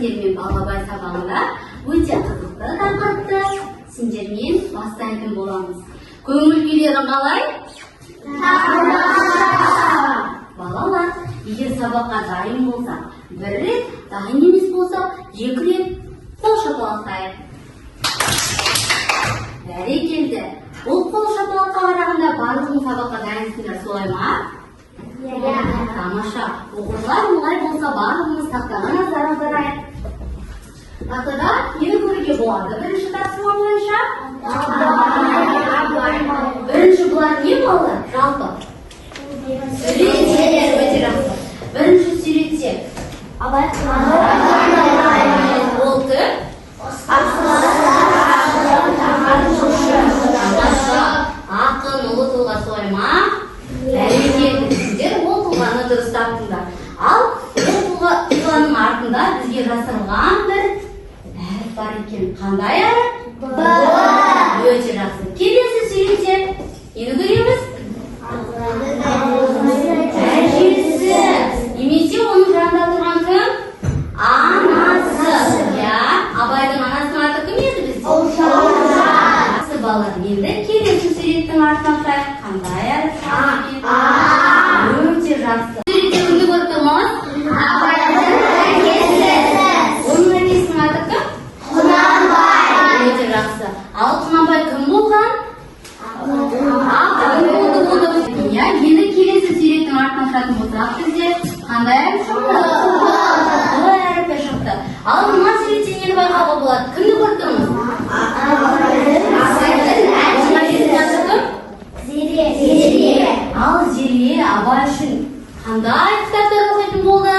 сендермен балабай сабағында өте қызықты тақырыпты сендермен бастайтын боламыз. Көңіл күйлерің қалай? Балалар, егер сабаққа дайын болса, бір рет, дайын емес болса, екі рет қол шапалақтайық. Бәрекелді. Бұл қол шапалаққа қарағанда барлығың сабаққа дайынсыңдар, солай ма? Тамаша. Оқушылар олай болса барлығымыз тақтаға назар аударайық. Тақтада нені көруге болады? Бірінші тапсырма бойынша? Бірінші бұлар не болды? Жалпы. Суреттер өте жақсы. Бірінші суреттер. Болды. Ақын, ұлы тұлға солай ма? Бәрекелді. Сіздер ол тұлғаны дұрыс таптыңдар. Ал ол тұлғаның артында бізге жасырылған бір әріп бар екен. Қандай әріп? Өте жақсы. Келесі суреттер. Нені көреміз? Әжесі. Немесе оның жанында тұрған кім? Анасы. Абайдың анасының аты кім еді бізде? Жақсы балалар. Енді келесі суреттің артынан қарайық. Қандай әріп? Өте жақсы. Суретте кімді көріп тұрмыз? Абайдың әкесі. Оның әкесінің аты кім? Құнанбай. Өте жақсы. Ал Құнанбай кім болған? Енді келесі суреттің артынан шығатын болсақ бізде қандай әріп шықты? Бұл әріпі шықты. Ал мына суретте нені байқауға болады? Кімді көріп тұрмыз? Зере. Ал Зере Абай үшін қандай кітаптар оқитын болды?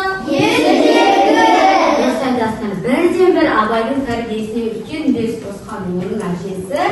Дұрыс айтасыңдар. Бірден бір Абайдың тәрбиесіне үлкен үлес қосқан оның әжесі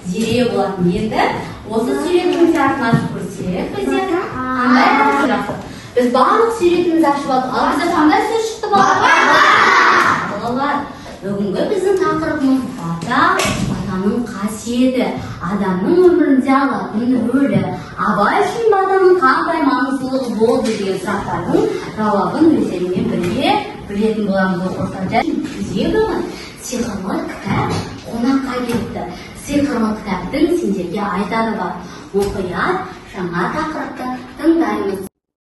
Зере болатын. Енді осы суретімізді артын ашып көрсек, бізде қандай әріп жақсы. Біз барлық суретімізді ашып алдық. Ал бізде қандай сөз шықты балалар? Бүгінгі біздің тақырыбымыз бата, батаның қасиеті, адамның өмірінде алатын рөлі. Абай үшін батаның қандай маңыздылығы болды деген сұрақтардың жауабын өздерімен бірге білетін боламыз оқушылар. Бізге бүгін сиқырлы кітап қонаққа келді. Сиқырлы кітаптың сендерге айтары бар. Мұқият жаңа тақырыпты тыңдаймыз.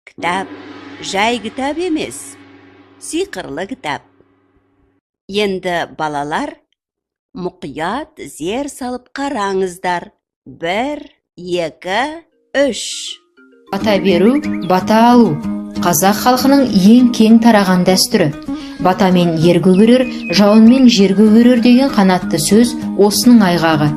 Кітап жай кітап емес, сиқырлы кітап. Енді балалар, мұқият зер салып қараңыздар. 1, 2, 3. Бата беру, бата алу. Қазақ халқының ең кең тараған дәстүрі. Батамен ер көгерер, жауынмен жер көгерер деген қанатты сөз осының айғағы.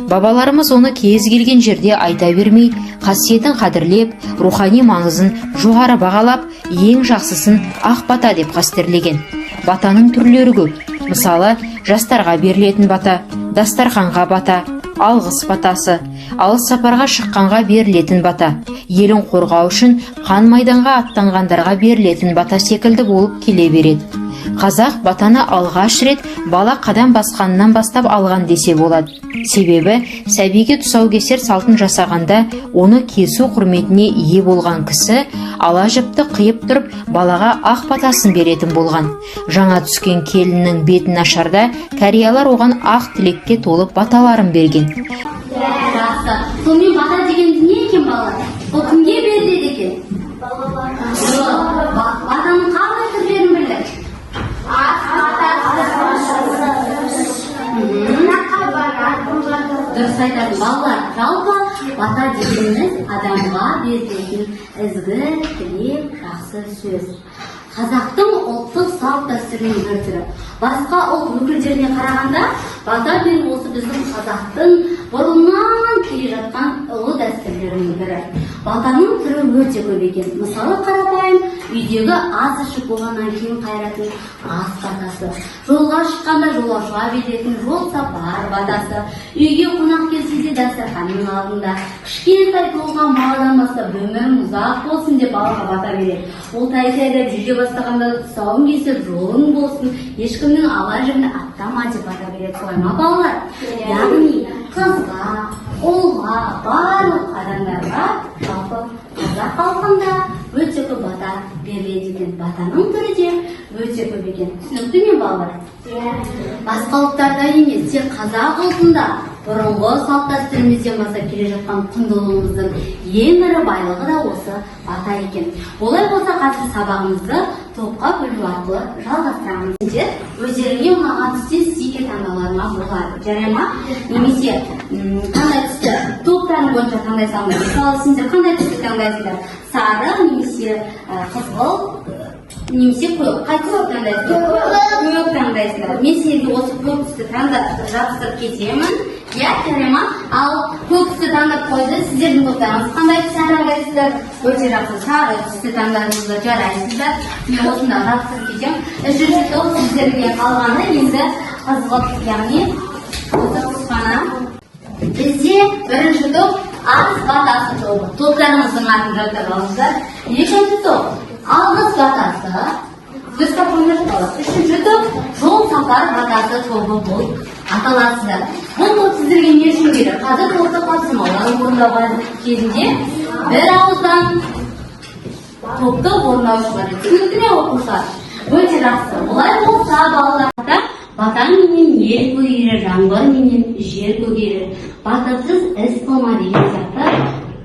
Бабаларымыз оны кез келген жерде айта бермей, қасиетін қадірлеп, рухани маңызын жоғары бағалап, ең жақсысын ақ бата деп қастерлеген. Батаның түрлері көп. Мысалы, жастарға берілетін бата, дастарханға бата, алғыс батасы, алыс сапарға шыққанға берілетін бата, елін қорғау үшін қан майданға аттанғандарға берілетін бата секілді болып келе береді. Қазақ батаны алғаш рет бала қадам басқанынан бастап алған десе болады. Себебі сәбиге тұсаукесер салтын жасағанда оны кесу құрметіне ие болған кісі ала жіпті қиып тұрып балаға ақ батасын беретін болған. Жаңа түскен келіннің бетін ашарда кәриялар оған ақ тілекке толып баталарын берген. Жақсы. Сонымен бата деген не екен балалар? Ол кімге беріледі екен? Батаның қандай түрлерін білдік? Дұрыс айтады балалар. Жалпы бата дегеніміз адамға берілетін ізгі, тілек, жақсы сөз. Қазақтың ұлттық салт дәстүрінің бір түрі. Басқа ұлт өкілдеріне қарағанда бата беру осы біздің қазақтың бұрыннан келе жатқан ұлы дәстүрлерінің бірі. Батаның түрі өте көп екен. Мысалы қарапайым үйдегі ас ішіп болғаннан кейін қайратын ас батасы. Жолға шыққанда жолаушыға беретін жол сапар батасы. Үйге қонақ келсе де дастарханның алдында кішкентай туылған баладан бастап өмірің ұзақ болсын деп балаға бата береді. Ол тайсайдап жүре бастағанда тұсауын кесіп жолың болсын, ешкімнің ала жібін аттама деп бата береді. Солай ма балалар? Яғни қызға, ұлға, барлық адамдарға жалпы қазақ халқында өте көп бата беріледі екен. Батаның түрі де өте көп екен. Түсінікті ме балалар? Басқа ұлттарда емес, тек қазақ ұлтында бұрынғы салт дәстүрімізден бастап келе жатқан құндылығымыздың ең ірі байлығы да осы бата екен. Олай болса қазір сабағымызды топқа бөлу арқылы жалғастырамыз. Сендер өздеріңе ұнаған түстен стикер таңдауларыңа болады. Жарай ма? Немесе қандай түсті топтардың бойынша таңдай салыңдар. Мысалы, сендер қандай түсті таңдайсыңдар? Сары немесе қызғылт немесе көк. Қай түсті таңдайсыңдар? Көк таңдайсыңдар. Мен сендерге осы көк түсті жабыстырып кетемін. Иә, жарай ма? Ал көк түсті таңдап қойды. Сіздердің топтарыңыз қандай түсті таңдайсыздар? Өте жақсы, сары түсті таңдадыңыздар, жарайсыздар. Мен осында жабыстырып кетемін. Үшінші топ сіздерге қалғаны енді қызғылт, яғни осы қысқана. Бізде бірінші топ ағыс батасы тобы. Топтарыңыздың атын жаттап алыңыздар. Екінші топ алғыс батасы. Үшінші топ жол сапар батасы тобы болып аталасыздар. Бұл топ сіздерге не үшін керек? Қазір топты тапсырмаларын орындауға кезінде бір ауыздан топты орындаушылар. Түсінікті ме оқушылар? Өте жақсы. Олай болса балаларда батаң менен ел көгерер, жаңбыр менен жер көгерер, батасыз іс қылма деген сияқты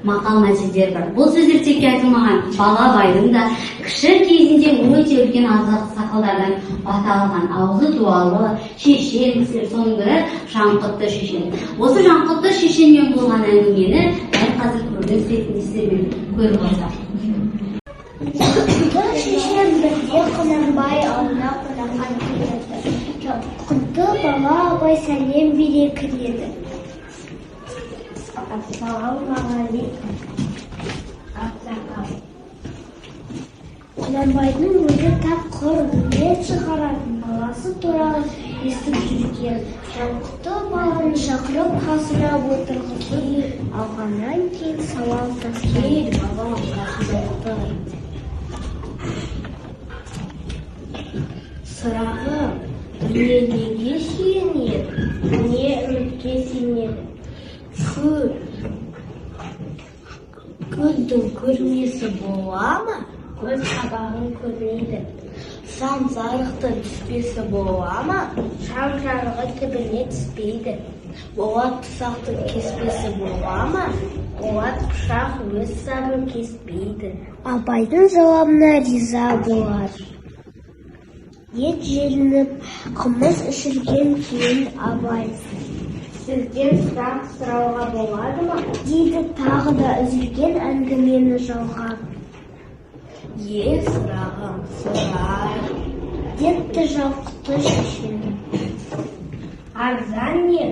мақал мәтелдер бар. Бұл сөздер текке айтылмаған. Бала байдың да кіші кезінде өте үлкен азық сақалдардан бата алған. Аузы дуалы шешен кісілер, соның бірі Жаңқытты шешен. Осы Жаңқытты шешенмен болған әңгімені дәл қазір көрген ретінде сіздермен көріп алсақ. Шешем бірде Құнанбай ауылына қонаққа келеді. Құнанбай бала абай сәлем бере кіреді. Ассалаумағалейкум. Құнанбайдың өзі тапқыр, дүниет шығаратын баласы туралы естіп жүрген. Жаңқытты баланы шақырып қасына отырғызып алғаннан кейін сауал тастайды. Бабам қасында отыр. Сұрағым, дүние неге сүйенеді? Не үмітке сенеді? Көздің көрмесі бола ма? Көз қабағын көрмейді. Сан зарықты түспесі бола ма? Шам жарығы түбіне түспейді. Болат тұсақтың кеспесі бола ма? Болат пышақ өз сабын кеспейді. Абайдың жауабына риза болар. Ет желініп, қымыз ішілген кейін Абай: сізден сұрақ сұрауға болады ма? Дейді тағы да үзілген әңгімені жалғап. Сұрағым, сұрай, депті Жаңқытты шешен. Арзан не,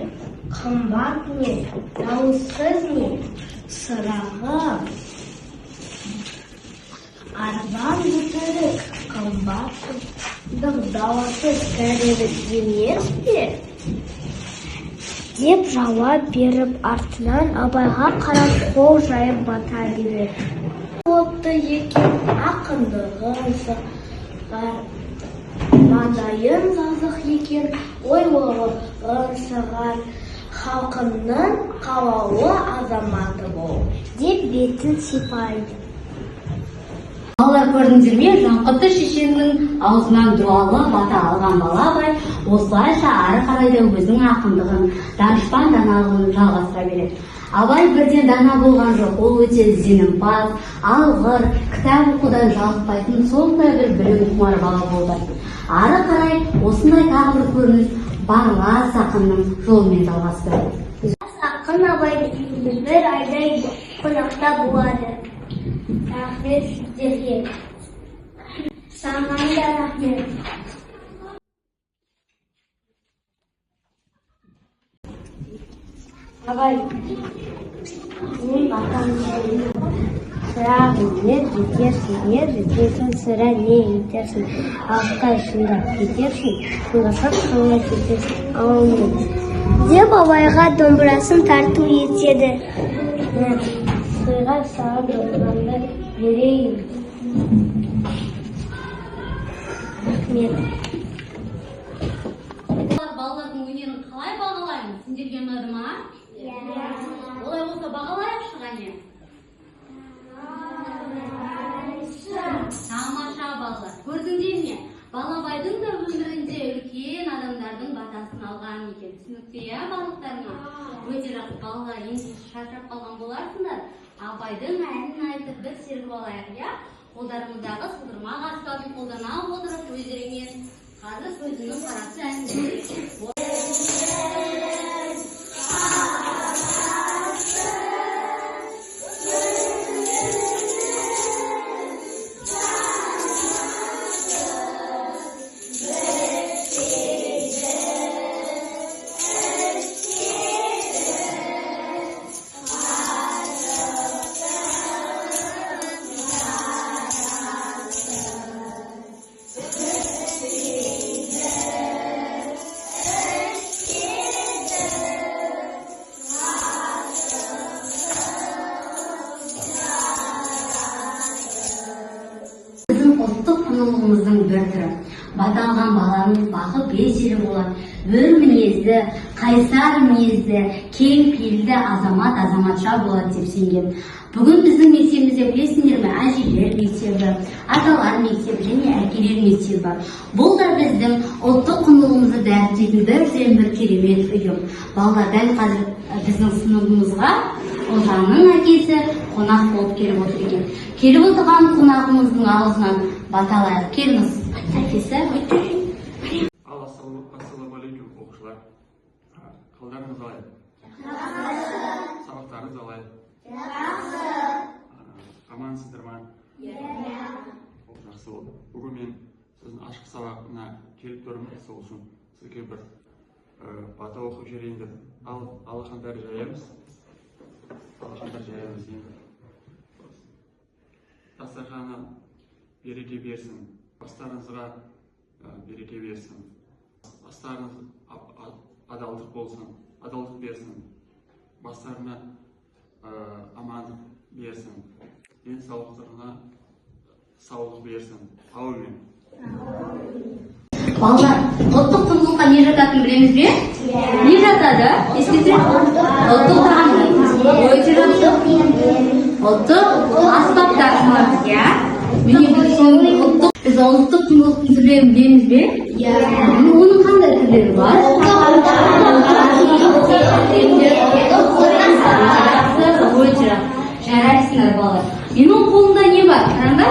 қымбат не, дауыссыз не? Сұрағым, арзан өтірік, қымбат дауыссыз кәрілік емес пе? Деп жауап беріп, артынан Абайға қарап қол жайып бата береді. Болыпты екен ақындығын сығар, маңдайын жазық екен ойлығын сығар, халқының қалаулы азаматы бол, деп бетін сипайды. Балалар, көрдіңдер ме? Жаңқытты шешеннің аузынан дуалы бата алған бала Абай осылайша ары қарай да өзінің ақындығын, данышпан даналығын жалғастыра береді. Абай бірден дана болған жоқ, ол өте ізденімпаз, алғыр, кітап оқудан жалықпайтын сондай бір білім құмар бала болды. Ары қарай осындай тағы бір көрініс барлас ақынның жолымен жалғасты. Ақын Абайдың үйінде бір айдай қонақта болады. Рахмет сіздерге. Саған да рахмет. Абай, мен батамды сұрағым, не жетерсің, не жетесің, сірә не етерсің, алыстай шындап кетерсің, шындасақ шыңға кетерсің, ауылмен. Деп Абайға домбырасын тарту етеді. Сыйға саған домбырамды берейін. Рахмет. Балалардың өнерін қалай бағалаймыз? Сендерге ұнады ма? Иә. Олай болса бағалайықшы ғане. Тамаша балалар. Көрдіңдер ме? Балабайдың да өмірінде үлкен адамдардың батасын алған екен. Түсінікті, иә, барлықтарыңа? Өте жақсы, балалар, енді шаршап қалған боларсыңдар. Абайдың әнін айтып бір сергіп алайық, иә? Қолдарымыздағы сылдырмақ аспабын қолдана отырып өздеріңмен қазір көзінің қарасы әнін ұлттық құндылығымыздың бір түрі. Бата алған баланың бағы безелі болады. Өр мінезді, қайсар мінезді, кең пейілді азаматша болады деп сенген. Бүгін біздің мектебімізде білесіңдер ме, әжелер мектебі, аталар мектебі және әкелер мектебі бар. Бұл да біздің ұлттық құндылығымызды дәріптейтін бір керемет ұйым. Балалар, дәл қазір біздің сыныбымызға Ожанның әкесі қонақ болып келіп отыр екен. Келіп отырған қонағымыздың аузынан бата алайық. Келіңіз, әкесі. Ассалаумағалейкум, оқушылар. Қалдарыңыз қалай? Сабақтарыңыз қалай? Амансыздар ма? Жақсы болды. Бүгін мен сіздің ашық сабағына келіп тұрмын, сол үшін сізге бір бата оқып жіберейін деп. Алақандарды жаямыз. Дастарханы береке берсін, бастарыңызға береке берсін, бастарыңыз адалдық болсын, адалдық берсін, бастарына амандық берсін, денсаулықтарына саулық берсін. Әумин. Балалар, ұлттық құндылыққа не жататынын білеміз бе? Не жатады? Естісе? Ұлттық тағам. Өте жақсы. Ұлттық аспаптар. Иә? Біз ұлттық құндылықтың түрлерін білеміз бе? Оның қандай түрлері бар? Өте жақсы. Жарайсыңдар балалар. Менің қолымда не бар? Қараңдар?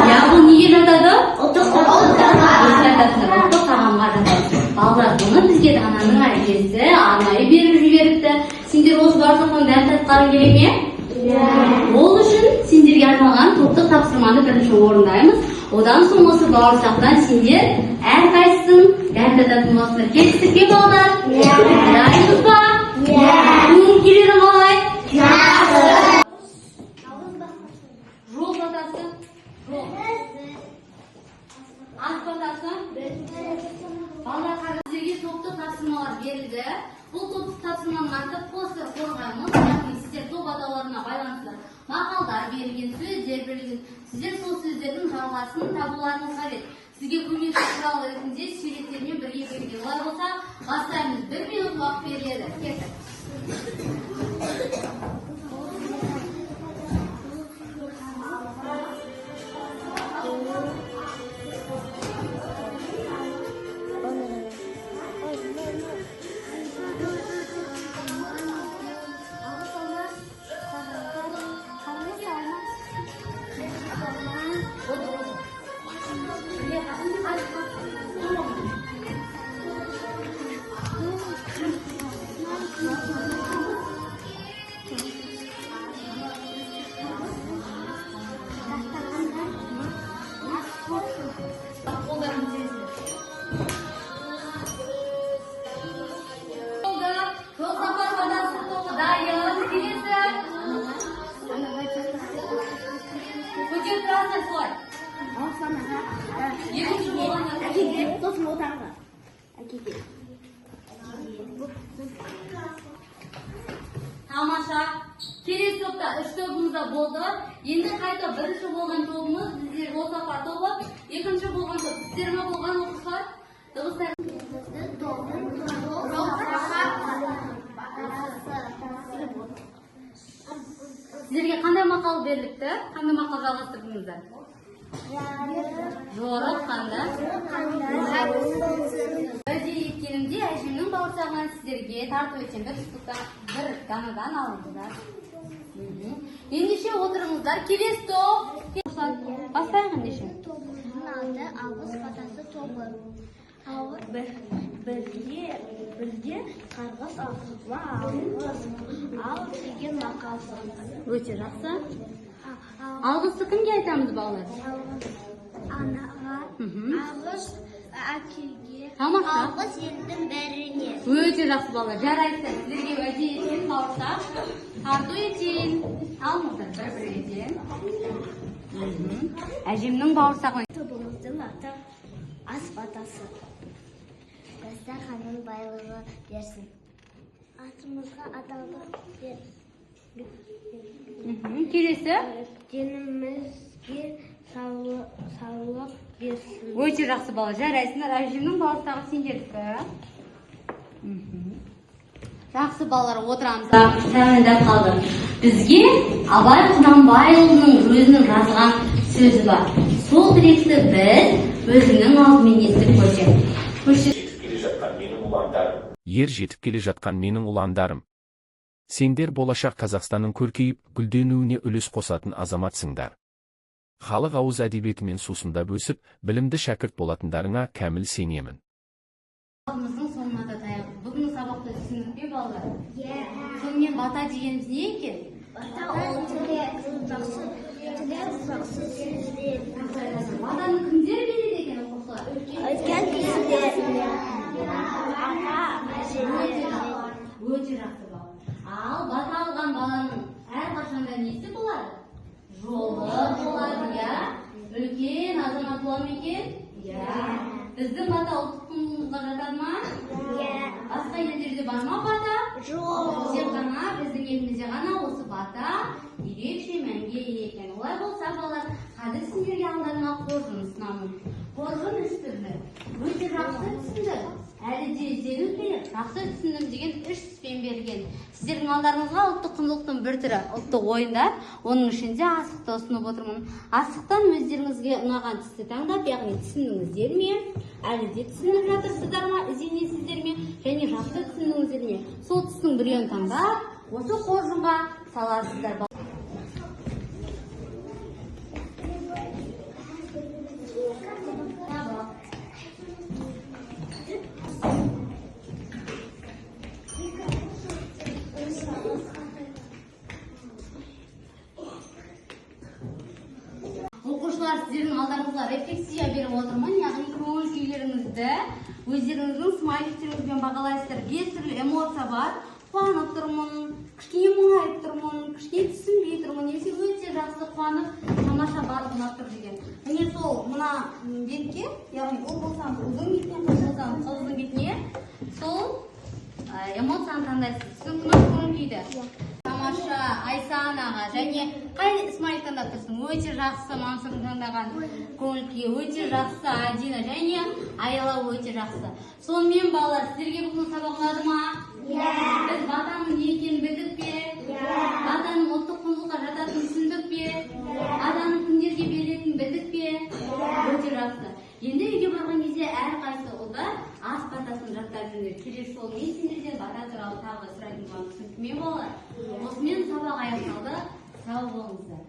Я, бұл неге жатады? Ұлттық тағамға жатады. Балалар, бұны бізге ананың әкесі арнайы беріп жіберіпті. Сендер осы бауырсақтан дәм татқарың келе ме? Ол үшін сендерге арналған топтық тапсырманы бірінші орындаймыз. Одан соң осы бауырсақтан сендер әрқайсысын дәм тататын боласыңдар. Келістік пе балалар? Дайынсыз ба? Көңіл келері қалай? Жол батасы? Жол. Ат батасы? Балалар, сіздерге топтық тапсырмалар берілді. Бұл топтық тапсырманың аты постер қорғаймыз. Яғни сіздер топ атауларына байланысты мақалдар берілген, сөздер берілген. Сіздер сол сөздердің жалғасын табуларыңыз қажет. Сізге көмекші құрал ретінде суреттермен бірге берілген. Олай болса, бастаймыз. 1 минут уақыт беріледі. Кеттік. Тамаша. Келесі топта 3 тобымызда болды. Енді қайта бірінші болған тобымыз біздер жол сапар тобы, екінші болған топ сіздер ме болған оқушылар? Дыбыстар. Сіздерге қандай мақал беріліпті? Қандай мақал жалғастырдыңыздар? Жорыққанда уәде еткенімде әжемнің бауырсағынан сіздерге тарту етсем бір данадан алыңыздар. Ендеше отырыңыздар. Келесі топ. Бастайық ендеше. Тобымыздың аты Алғыс батасы тобы. Бірде қарғыс алғызма алғыз ал деген мақалсы. Өте жақсы. Алғысты кімге айтамыз, балалар? Анаға, алғыс әкеге, Тамаша. алғыс елдің бәріне. Өте жақсы, балалар. Жарайды. Сіздерге уәде еткен бауырсақ тарту етейін. Алыңыздар бір-біріңізден. Әжемнің бауырсағын. Тобымыздың аты ас батасы. Дастарханның байлығы берсін. Атымызға адалдық берсін. Келесі. Денімізге саулық берсін. Өте жақсы, балалар. Жарайсыңдар. Әжемнің бауырсағы сендердікі. Жақсы, балалар, отырамыз. Тәмамдап қалды. Бізге Абай Құнанбайұлының өзінің жазған сөзі бар. Сол тіректі біз өзінің алдымен естіп көрсек. Ер жетіп келе жатқан менің ұландарым. Сендер болашақ Қазақстанның көркейіп, гүлденуіне үлес қосатын азаматсыңдар. Халық ауыз әдебиетімен сусындап өсіп, білімді шәкірт болатындарыңа кәміл сенемін. Сабағымыздың соңына да таяқ. Бүгінгі сабақты түсіндік пе, балалар? Сонымен бата дегеніміз не екен? Бата ол тілек, жақсы сөздер. Батаны кімдер береді екен, оқушылар? Өткен кісілер. Ата, әжелер. Өте жақсы, бала. Ал бата алған баланың әрқашанда несі болады? Жолы болады, иә? Үлкен азамат болады ма екен? Иә. Біздің бата ұлттық құндылыққа жатады ма? Иә. Басқа елдерде бар ма бата? Жоқ. Тек қана біздің елімізде ғана осы бата ерекше мәнге ие екен. Олай болса, балалар, қазір сендерге алдарыңа қоржын ұсынамын. Қоржын үш түрлі. Өте жақсы түсіндім. Әлі де іздену керек. Жақсы түсіндім деген 3 түспен берген. Сіздердің алдарыңызға ұлттық құндылықтың бір түрі ұлттық ойындар. Оның ішінде асықты ұсынып отырмын. Асықтан өздеріңізге ұнаған түсті таңдап, яғни түсіндіңіздер ме? Әлі де түсініп жатырсыздар ма? Ізденесіздер ме? Және жақсы түсіндіңіздер ме? Сол түстің біреуін таңдап, осы қоржынға саласыздар. Оқушылар, сіздердің алдарыңызға рефлексия беріп отырмын, яғни көңіл күйлеріңізді өздеріңіздің смайликтеріңізбен бағалайсыздар. 5 түрлі эмоция бар. Қуанып тұрмын, кішкене мұңайып тұрмын, кішкене түсінбей тұрмын, немесе өте жақсы қуанып, тамаша барлық ұнап тұр деген. Міне сол мына бетке, яғни ол болсаңыз ұлдың бетіне, қыз болсаңыз қыздың бетіне, сол эмоцияны таңдайсыз. Түсінікті ме көңіл күйді? Тамаша, Айсан аға, және қай смайлик таңдап тұрсың? Өте жақсы Мансұрдың таңдаған көңіл күйі, өте жақсы Адина, және Аяла өте жақсы. Сонымен балалар, сіздерге бүгін сабақ ұнады ма? Иә. Біз батаның не екенін білдік пе? Иә. Батаның ұлттық құндылыққа жататынын түсіндік пе? Батаның кімдерге берілетінін білдік пе? Өте жақсы. Енді үйге барған кезде әрқайсы ұлдар ас батасын жаттап жүріңдер. Келесі жолы мен сендерден бата туралы тағы сұрайтын боламын. Түсінікті ме, балалар? Осымен сабақ аяқталды. Сау болыңыздар.